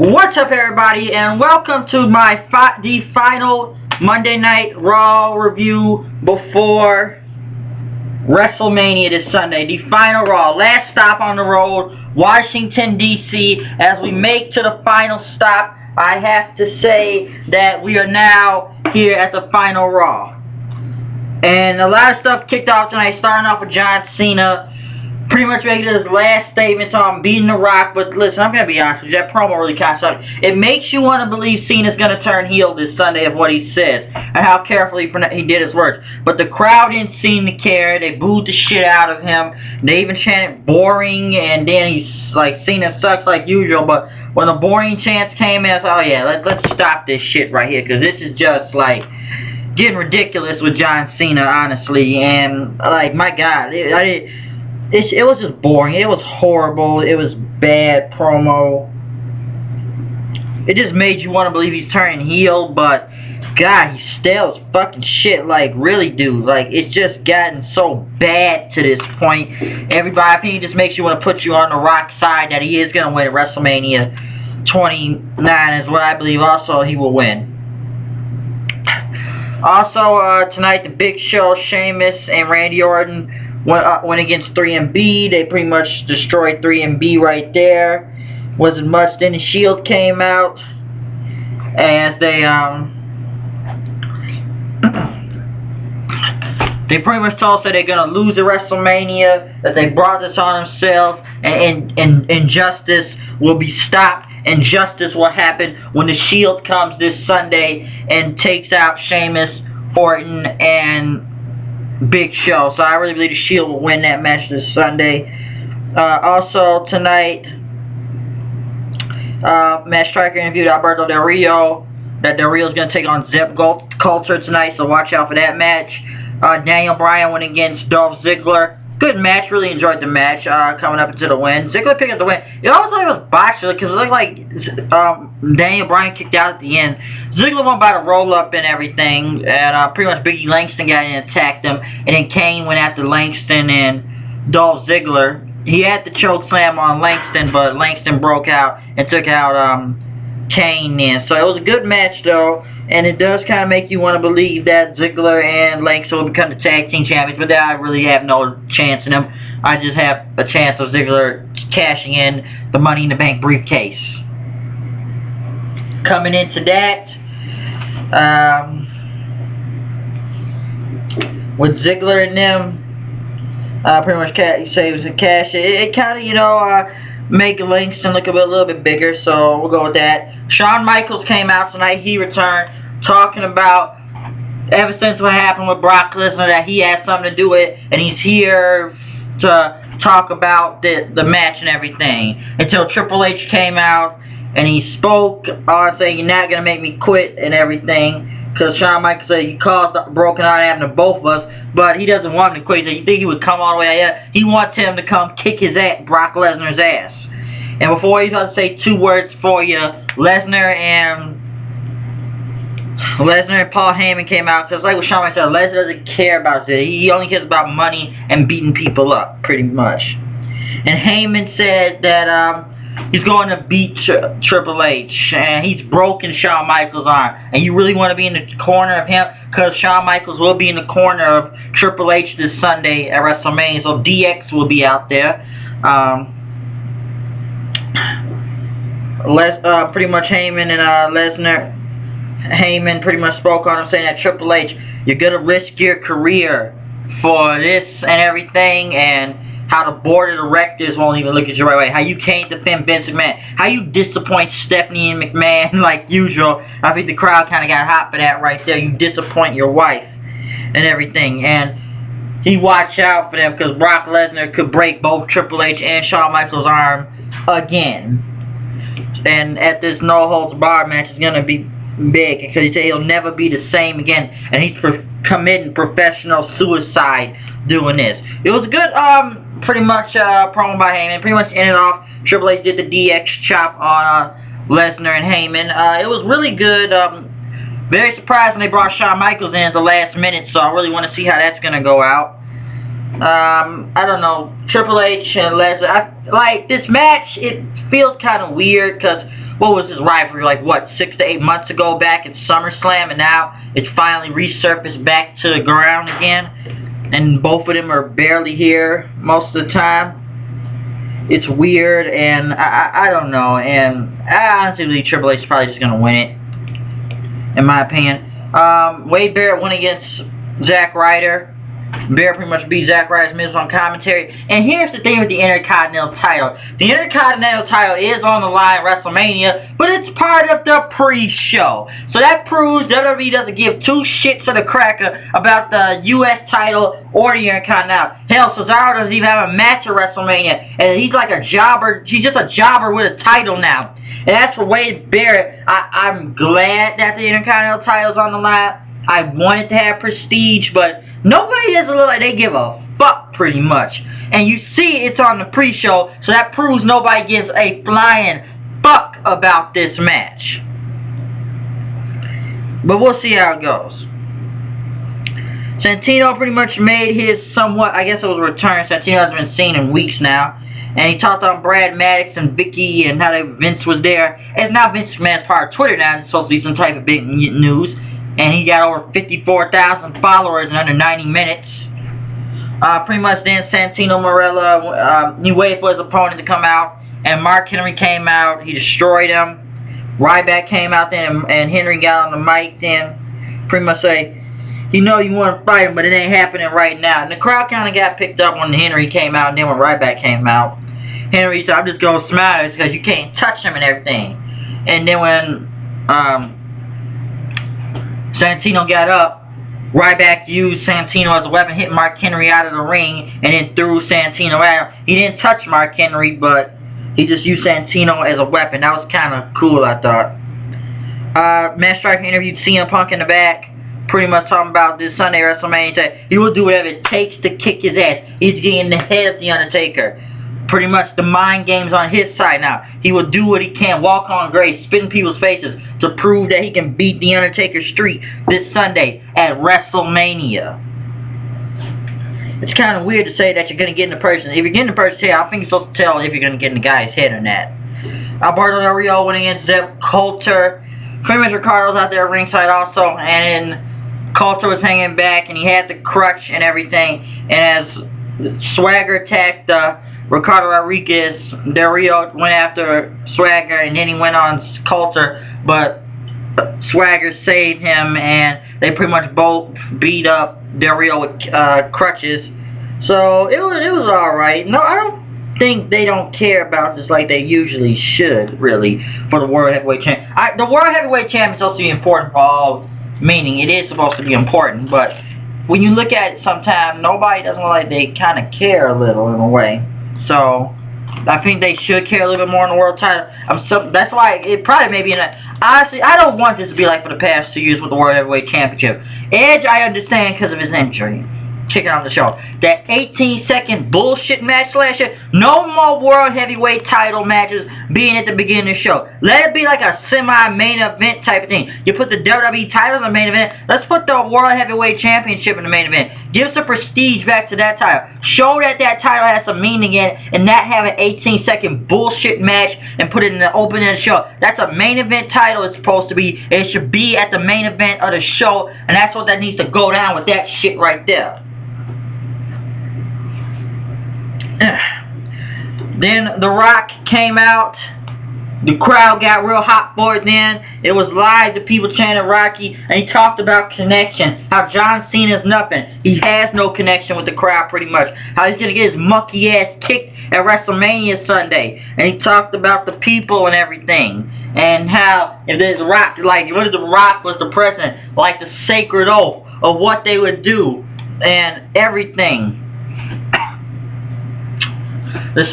What's up, everybody, and welcome to my the final Monday Night Raw review before WrestleMania this Sunday. The final Raw, last stop on the road, Washington D.C. As we make to the final stop, I have to say that we are now here at the final Raw, and a lot of stuff kicked off tonight. Starting off with John Cena. Pretty much making his last statement on beating The Rock, but listen, I'm going to be honest with you, that promo really kind of sucked. It makes you want to believe Cena's going to turn heel this Sunday of what he says, and how carefully he did his words. But the crowd didn't seem to care. They booed the shit out of him. They even chanted boring, and then he's like, Cena sucks like usual, but when the boring chants came in, I thought, oh yeah, let's stop this shit right here, because this is just like getting ridiculous with John Cena, honestly, and like, my God, it was just boring. It was horrible. It was bad promo. It just made you want to believe he's turning heel, but God, he's stale as fucking shit. Like, really, dude. Like, it's just gotten so bad to this point. Everybody, I think it just makes you want to put you on the Rock side that he is going to win at WrestleMania 29 is what I believe also he will win. Also, tonight, the Big Show, Sheamus, and Randy Orton went against 3MB. They pretty much destroyed 3MB right there. Wasn't much. Then the Shield came out as they they pretty much told us that they're gonna lose at WrestleMania, that they brought this on themselves, and injustice will be stopped, and justice will happen when the Shield comes this Sunday and takes out Sheamus, Orton, and Big Show. So I really believe the Shield will win that match this Sunday. Also tonight, Matt Striker interviewed Alberto Del Rio, that Del Rio is going to take on Zeb Coulter tonight, so watch out for that match. Daniel Bryan went against Dolph Ziggler. Good match, really enjoyed the match, coming up into the win. Ziggler picked up the win. It almost thought it was boxer, because it looked like Daniel Bryan kicked out at the end. Ziggler went by the roll-up and everything, and pretty much Biggie Langston got in and attacked him, and then Kane went after Langston and Dolph Ziggler. He had the choke slam on Langston, but Langston broke out and took out Kane then. So it was a good match, though, and it does kind of make you want to believe that Ziggler and Langston will become the tag team champions, but I really have no chance in them. I just have a chance of Ziggler cashing in the Money in the Bank briefcase. Coming into that, with Ziggler and them, pretty much saves the cash. It kind of, make Langston look a little bit bigger, so we'll go with that. Shawn Michaels came out tonight. He returned, talking about ever since what happened with Brock Lesnar, that he had something to do with it, and he's here to talk about the match and everything. Until Triple H came out and he spoke, saying, "You're not gonna make me quit" and everything. Because Shawn Michaels said you caused a broken heart happening to both of us, but he doesn't want him to quit. So you think he would come all the way out? He wants him to come kick his ass, Brock Lesnar's ass. And before he's going to say two words for you, Lesnar and Paul Heyman came out. Because like what Shawn Michaels said, Lesnar doesn't care about it. He only cares about money and beating people up, pretty much. And Heyman said that he's going to beat Triple H, and he's broken Shawn Michaels' arm. And you really want to be in the corner of him, because Shawn Michaels will be in the corner of Triple H this Sunday at WrestleMania, so DX will be out there. Pretty much Heyman and Lesnar, Heyman pretty much spoke on him, saying that Triple H, you're going to risk your career for this and everything, and how the board of directors won't even look at you right away. How you can't defend Vince McMahon. How you disappoint Stephanie and McMahon like usual. I think the crowd kind of got hot for that right there. You disappoint your wife and everything. And he watch out for them, because Brock Lesnar could break both Triple H and Shawn Michaels' arm again. And at this No Holds Barred match, it's going to be big, because he said he'll never be the same again. And he's committing professional suicide doing this. It was a good pretty much promo by Heyman. Pretty much ended off. Triple H did the DX chop on Lesnar and Heyman. It was really good. Very surprised when they brought Shawn Michaels in at the last minute, so I really want to see how that's going to go out. I don't know, Triple H and Lesnar, like, this match, it feels kind of weird, because what was this rivalry, like what, 6 to 8 months ago back at SummerSlam, and now it's finally resurfaced back to the ground again, and both of them are barely here most of the time. It's weird, and I don't know, and I honestly believe Triple H is probably just going to win it, in my opinion. Wade Barrett went against Zack Ryder. Barrett pretty much beat Zack Ryder's Miz on commentary. And here's the thing with the Intercontinental title. The Intercontinental title is on the line at WrestleMania, but it's part of the pre-show. So that proves WWE doesn't give two shits to the cracker about the U.S. title or the Intercontinental. Hell, Cesaro doesn't even have a match at WrestleMania. And he's like a jobber. He's just a jobber with a title now. And as for Wade Barrett, I'm glad that the Intercontinental title's on the line. I wanted to have prestige, but nobody doesn't look like they give a fuck, pretty much. And you see it's on the pre-show, so that proves nobody gives a flying fuck about this match. But we'll see how it goes. Santino pretty much made his somewhat, I guess it was a return. Santino hasn't been seen in weeks now. And he talked on Brad Maddox and Vicky and how Vince was there. And now Vince McMahon's part of Twitter now. It's supposed to be some type of big news. And he got over 54,000 followers in under 90 minutes. Pretty much then Santino Marella, he waited for his opponent to come out. And Mark Henry came out. He destroyed him. Ryback came out then, and Henry got on the mic then. Pretty much say, you know you want to fight him, but it ain't happening right now. And the crowd kind of got picked up when Henry came out, and then when Ryback came out. Henry said, I'm just going to smile because you can't touch him and everything. And then when Santino got up, Ryback used Santino as a weapon, hit Mark Henry out of the ring, and then threw Santino out. He didn't touch Mark Henry, but he just used Santino as a weapon. That was kind of cool, I thought. Matt Striker interviewed CM Punk in the back, pretty much talking about this Sunday WrestleMania. He said he will do whatever it takes to kick his ass. He's getting in the head of the Undertaker. Pretty much the mind game's on his side now. He will do what he can, walk on grace, spit in people's faces to prove that he can beat the Undertaker streak this Sunday at WrestleMania. It's kind of weird to say that you're going to get in the person. If you're getting in the person's head, I think you're supposed to tell if you're going to get in the guy's head or not. Alberto Del Rio went against Zeb Coulter. Pretty much Ricardo's out there ringside also, and Coulter was hanging back, and he had the crutch and everything. And as Swagger attacked Ricardo Rodriguez, Del Rio went after Swagger, and then he went on Coulter, but Swagger saved him, and they pretty much both beat up Del Rio with crutches. So it was alright. No, I don't think they don't care about this like they usually should, really, for the World Heavyweight Champ. The World Heavyweight Champ is supposed to be important for all, meaning it is supposed to be important, but when you look at it sometimes, nobody doesn't look like they kind of care a little in a way. So I think they should care a little bit more in the world title. That's why it probably may be in a... Honestly, I don't want this to be like for the past 2 years with the World Heavyweight Championship. Edge, I understand because of his injury. Kicking on the show. That 18-second bullshit match last year. No more World Heavyweight title matches being at the beginning of the show. Let it be like a semi-main event type of thing. You put the WWE title in the main event. Let's put the World Heavyweight Championship in the main event. Give some prestige back to that title. Show that that title has some meaning in it, and not have an 18-second bullshit match and put it in the opening of the show. That's a main event title it's supposed to be. It should be at the main event of the show, and that's what that needs to go down with that shit right there. Then The Rock came out. The crowd got real hot for it then. It was live, the people chanting Rocky, and he talked about connection. How John Cena's nothing. He has no connection with the crowd pretty much. How he's going to get his monkey ass kicked at WrestleMania Sunday. And he talked about the people and everything. And how if there's Rock, like what if The Rock was the president, like the sacred oath of what they would do and everything. The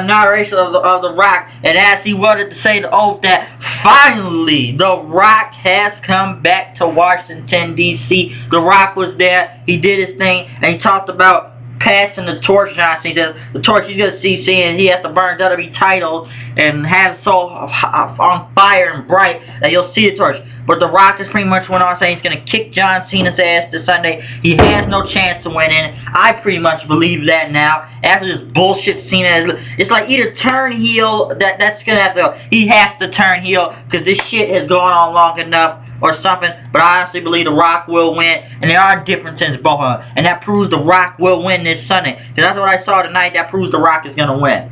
inauguration of the Rock, and as he wanted to say the oath that finally The Rock has come back to Washington, D.C. The Rock was there, he did his thing, and he talked about passing the torch. John Cena, the torch he's gonna see, seeing he has to burn WWE title and have it so on fire and bright that you'll see the torch. But The Rock has pretty much went on saying he's gonna kick John Cena's ass this Sunday. He has no chance to win in. I pretty much believe that now. After this bullshit Cena, it's like either turn heel. That's gonna have to. He has to turn heel because this shit has gone on long enough. Or something, but I honestly believe The Rock will win, and there are differences both of them, and that proves The Rock will win this Sunday, because that's what I saw tonight. That proves The Rock is going to win.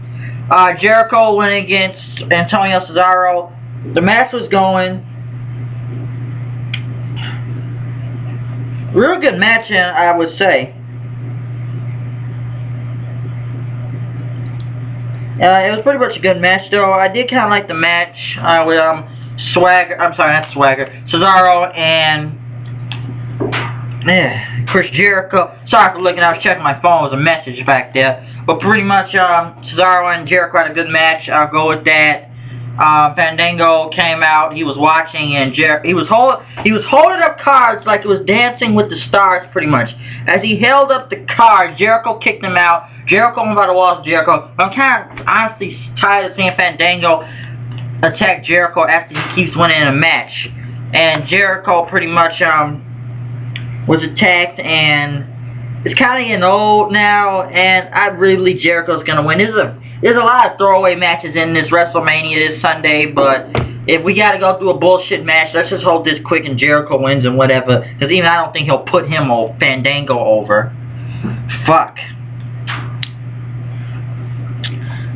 Jericho went against Antonio Cesaro. The match was going real good match, I would say. It was pretty much a good match, though. I did kind of like the match with Swagger, I'm sorry, not Swagger, Cesaro and Chris Jericho. Sorry for looking, I was checking my phone, there was a message back there. But pretty much Cesaro and Jericho had a good match. I'll go with that. Fandango came out, he was watching, and he was holding up cards like it was Dancing with the Stars pretty much. As he held up the card, Jericho kicked him out. Jericho went by the walls of Jericho. I'm kind of honestly tired of seeing Fandango attack Jericho after he keeps winning a match. And Jericho pretty much was attacked, and it's kind of getting old now, and I really believe Jericho's going to win. There's a lot of throwaway matches in this WrestleMania this Sunday, but if we got to go through a bullshit match, let's just hold this quick and Jericho wins and whatever, because even I don't think he'll put him or Fandango over. Fuck.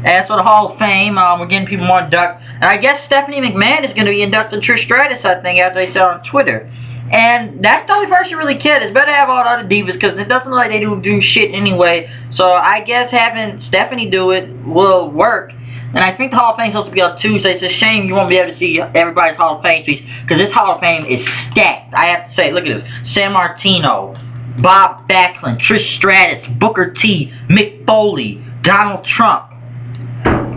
As for the Hall of Fame, we're getting people more inducted. And I guess Stephanie McMahon is going to be inducted Trish Stratus, I think, as they said on Twitter. And that's the only person who really cares. It's better to have all the other divas, because it doesn't look like they do shit anyway. So I guess having Stephanie do it will work. And I think the Hall of Fame is supposed to be on Tuesday. It's a shame you won't be able to see everybody's Hall of Fame speech, because this Hall of Fame is stacked. I have to say, look at this. San Martino, Bob Backlund, Trish Stratus, Booker T, Mick Foley, Donald Trump.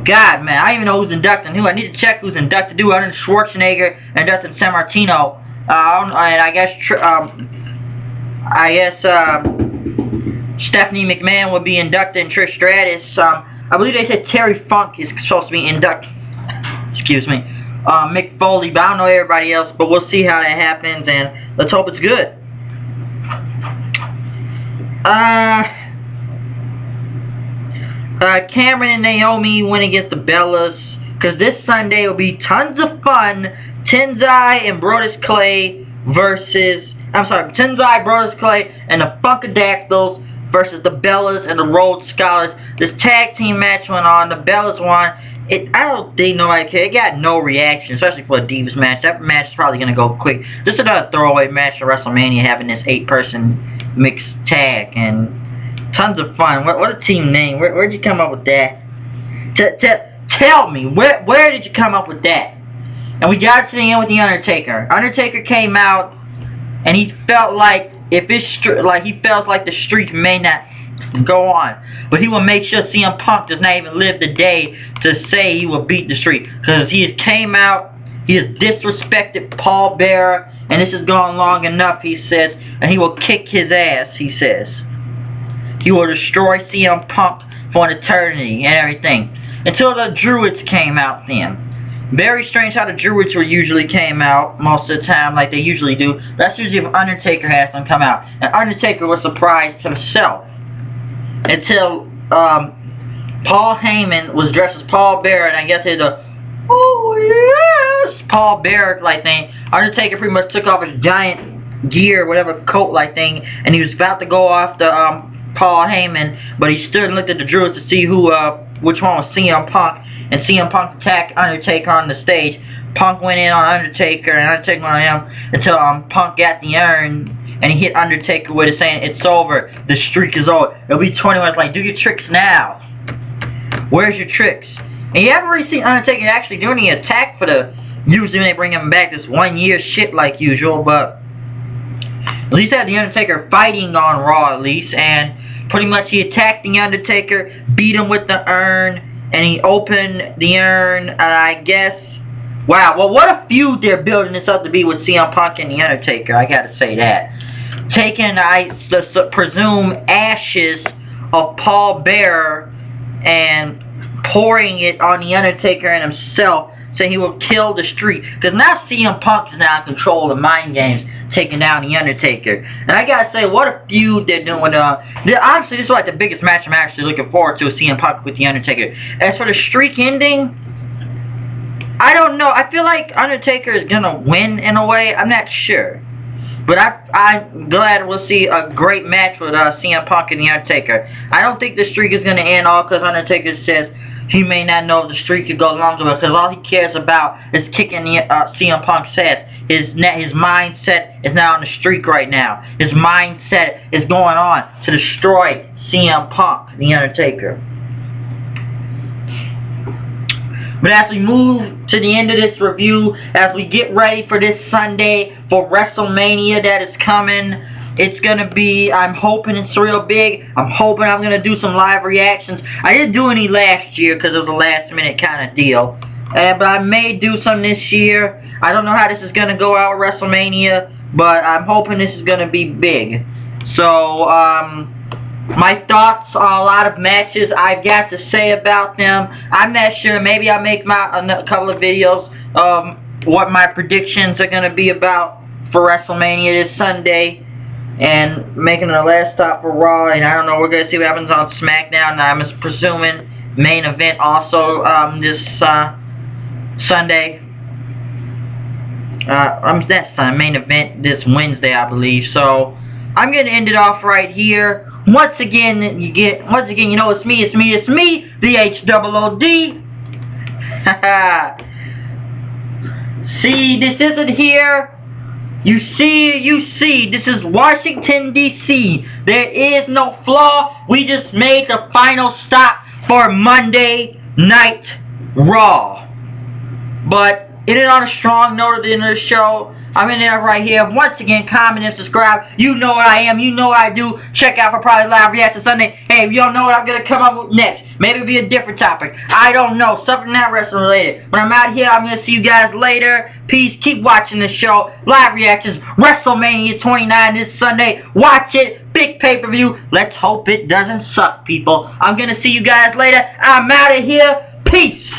God, man, I don't even know who's inducting who. I need to check who's inducted who. Other than Schwarzenegger inducted San Martino. And I guess Stephanie McMahon will be inducted and Trish Stratus. I believe they said Terry Funk is supposed to be inducted. Excuse me. Mick Foley, but I don't know everybody else. But we'll see how that happens, and let's hope it's good. Cameron and Naomi went against the Bellas, because this Sunday will be tons of fun. Tenzai and Brodus Clay versus, Tenzai, Brodus Clay, and the Funkadactyls versus the Bellas and the Rhodes Scholars. This tag team match went on. The Bellas won. I don't think nobody cared. It got no reaction, especially for a Divas match. That match is probably going to go quick. Just another throwaway match at WrestleMania, having this 8-person mixed tag, and tons of fun. What a team name. Where'd you come up with that? Tell me, where did you come up with that? And we got to the end with the Undertaker. Undertaker came out, and he felt like he felt like the streak may not go on, but he will make sure CM Punk does not even live the day to say he will beat the streak, because he has came out, he has disrespected Paul Bearer, and this has gone long enough, he says, and he will kick his ass, he says. He will destroy CM Punk for an eternity and everything. Until the Druids came out then. Very strange how the Druids usually came out most of the time like they usually do. That's usually if Undertaker has them come out. And Undertaker was surprised himself. Until Paul Heyman was dressed as Paul Bearer, and I guess it's a oh yes Paul Bearer like thing. Undertaker pretty much took off his giant gear, whatever coat like thing, and he was about to go off the Paul Heyman, but he stood and looked at the Druids to see which one was CM Punk, and CM Punk attacked Undertaker on the stage. Punk went in on Undertaker, and Undertaker went on him until Punk got the urn, and he hit Undertaker with it, saying, "It's over. The streak is over. It'll be 21." It's like, do your tricks now. Where's your tricks? And you haven't really seen Undertaker actually do any attack for the... Usually when they bring him back, this 1 year shit like usual, but... At least had the Undertaker fighting on Raw, at least, and pretty much he attacked the Undertaker, beat him with the urn, and he opened the urn, and I guess... Wow, well, what a feud they're building this up to be with CM Punk and the Undertaker, I gotta say that. Taking, I presume, ashes of Paul Bearer and pouring it on the Undertaker and himself, saying he will kill the streak. Because now CM Punk is now in control of the mind games, taking down the Undertaker. And I gotta say, what a feud they're doing. Honestly, this is like the biggest match I'm actually looking forward to, is CM Punk with the Undertaker. As for the streak ending, I don't know. I feel like Undertaker is gonna win in a way. I'm not sure. But I'm glad we'll see a great match with CM Punk and the Undertaker. I don't think the streak is going to end all because Undertaker says he may not know if the streak could go longer, because all he cares about is kicking the, CM Punk's head. His mindset is now on the streak right now. His mindset is going on to destroy CM Punk, the Undertaker. But as we move to the end of this review, as we get ready for this Sunday for WrestleMania that is coming, it's going to be, I'm hoping it's real big. I'm hoping I'm going to do some live reactions. I didn't do any last year because it was a last minute kind of deal. But I may do some this year. I don't know how this is going to go out at WrestleMania, but I'm hoping this is going to be big. So, my thoughts on a lot of matches I've got to say about them. I'm not sure. Maybe I'll make a couple of videos of what my predictions are going to be about for WrestleMania this Sunday. And making the last stop for Raw. And I don't know. We're going to see what happens on SmackDown. I'm presuming main event also this Sunday. Main event this Wednesday, I believe. So I'm going to end it off right here. Once again, you know, it's me, the HOOD. See, this isn't here. You see, this is Washington, D.C. There is no flaw. We just made the final stop for Monday Night Raw. But it is on a strong note at the end of the show. I'm in there right here. Once again, comment and subscribe. You know what I am. You know what I do. Check out for probably live reaction Sunday. Hey, you don't know what I'm going to come up with next. Maybe it'll be a different topic. I don't know. Something not wrestling related. When I'm out here, I'm going to see you guys later. Peace. Keep watching the show. Live reactions. WrestleMania 29 this Sunday. Watch it. Big pay-per-view. Let's hope it doesn't suck, people. I'm going to see you guys later. I'm out of here. Peace.